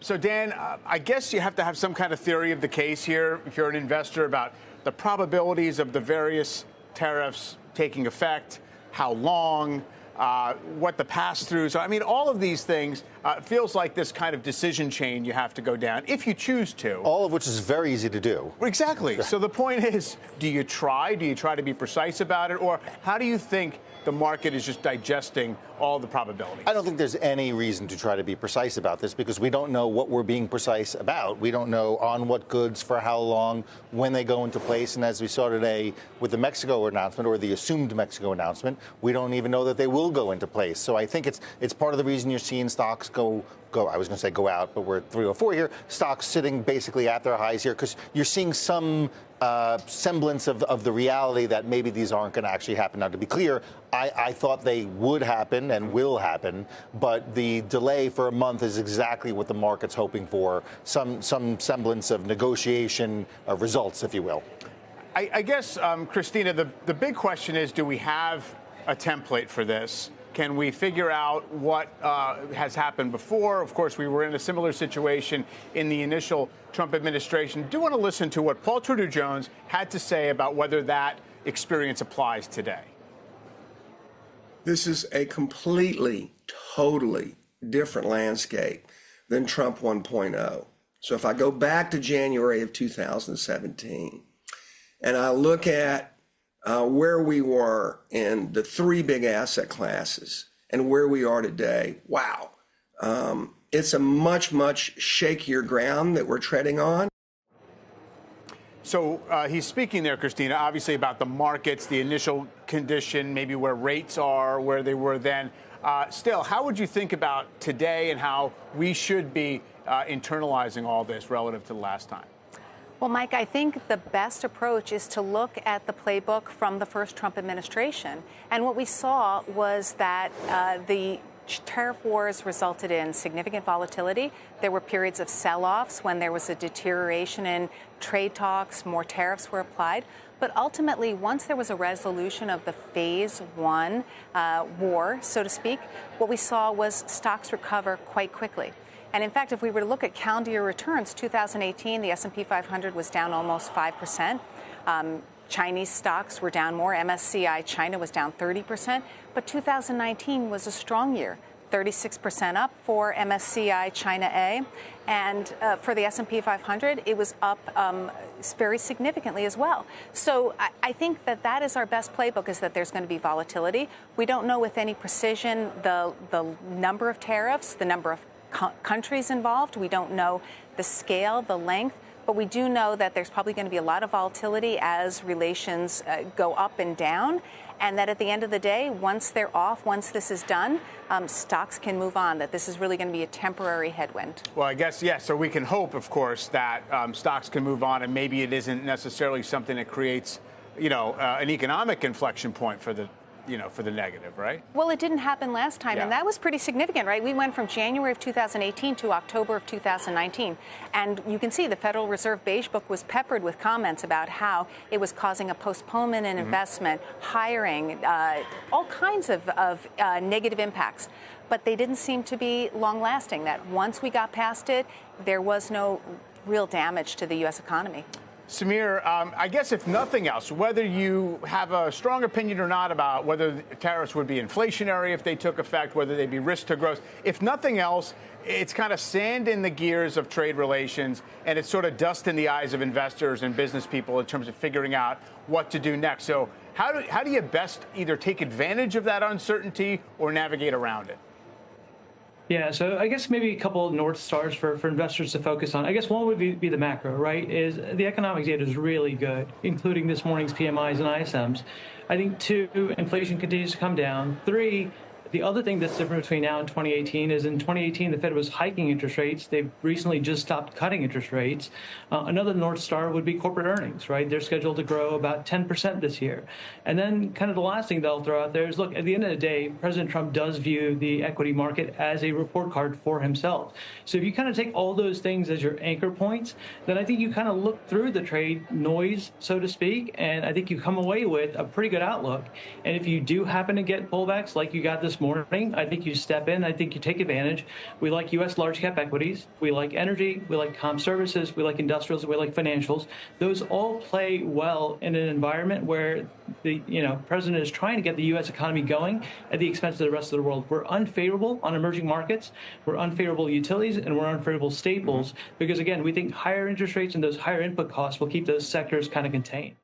So, Dan, I guess you have to have some kind of theory of the case here if you're an investor about the probabilities of the various tariffs taking effect, how long, what the pass-throughs are. I mean, all of these things feels like this kind of decision chain you have to go down if you choose to. All of which is very easy to do. Exactly. So the point is, do you try? Do you try to be precise about it? Or how do you think the market is just digesting all the probabilities? I don't think there's any reason to try to be precise about this because we don't know what we're being precise about. We don't know on what goods, for how long, when they go into place. And as we saw today with the Mexico announcement or the assumed Mexico announcement, we don't even know that they will go into place. So I think it's part of the reason you're seeing stocks go, I was going to say go out, but we're at 304 here. Stocks sitting basically at their highs here because you're seeing some semblance of the reality that maybe these aren't going to actually happen. Now, to be clear, I thought they would happen and will happen, but the delay for a month is exactly what the market's hoping for, some semblance of negotiation results, if you will. I guess, Christina, the big question is, do we have a template for this? Can we figure out what has happened before? Of course, we were in a similar situation in the initial Trump administration. Do want to listen to what Paul Tudor Jones had to say about whether that experience applies today. This is a completely, totally different landscape than Trump 1.0. So if I go back to January of 2017 and I look at where we were in the three big asset classes and where we are today, wow. It's a much, much shakier ground that we're treading on. So he's speaking there, Christina, obviously about the markets, the initial condition, maybe where rates are, where they were then. Still, how would you think about today and how we should be internalizing all this relative to the last time? Well, Mike, I think the best approach is to look at the playbook from the first Trump administration. And what we saw was that the tariff wars resulted in significant volatility. There were periods of sell-offs when there was a deterioration in trade talks, more tariffs were applied. But ultimately, once there was a resolution of the phase one war, so to speak, what we saw was stocks recover quite quickly. And in fact, if we were to look at calendar year returns, 2018, the S&P 500 was down almost 5%. Chinese stocks were down more. MSCI China was down 30%. But 2019 was a strong year, 36% up for MSCI China A. And for the S&P 500, it was up very significantly as well. So I think that is our best playbook, is that there's going to be volatility. We don't know with any precision the number of tariffs, the number of countries involved. We don't know the scale, the length, but we do know that there's probably going to be a lot of volatility as relations go up and down, and that at the end of the day, once they're off, once this is done, stocks can move on, that this is really going to be a temporary headwind. Well, I guess, yes, so we can hope, of course, that stocks can move on, and maybe it isn't necessarily something that creates, an economic inflection point for the negative, right? Well, it didn't happen last time, yeah. And that was pretty significant, right? We went from January of 2018 to October of 2019. And you can see the Federal Reserve Beige Book was peppered with comments about how it was causing a postponement in investment, hiring, all kinds of negative impacts. But they didn't seem to be long-lasting, that once we got past it, there was no real damage to the U.S. economy. Samir, I guess if nothing else, whether you have a strong opinion or not about whether tariffs would be inflationary if they took effect, whether they'd be risk to growth, if nothing else, it's kind of sand in the gears of trade relations, and it's sort of dust in the eyes of investors and business people in terms of figuring out what to do next. So how do you best either take advantage of that uncertainty or navigate around it? Yeah, so I guess maybe a couple of North Stars for investors to focus on. I guess one would be the macro, right? Is the economic data is really good, including this morning's PMIs and ISMs. I think 2, inflation continues to come down. 3, the other thing that's different between now and 2018 is in 2018, the Fed was hiking interest rates. They've recently just stopped cutting interest rates. Another North Star would be corporate earnings, right? They're scheduled to grow about 10% this year. And then kind of the last thing they'll throw out there is, look, at the end of the day, President Trump does view the equity market as a report card for himself. So if you kind of take all those things as your anchor points, then I think you kind of look through the trade noise, so to speak, and I think you come away with a pretty good outlook. And if you do happen to get pullbacks like you got this this morning, I think you step in. I think you take advantage. We like U.S. large cap equities. We like energy. We like comm services. We like industrials. We like financials. Those all play well in an environment where the president is trying to get the U.S. economy going at the expense of the rest of the world. We're unfavorable on emerging markets. We're unfavorable utilities, and we're unfavorable staples because, again, we think higher interest rates and those higher input costs will keep those sectors kind of contained.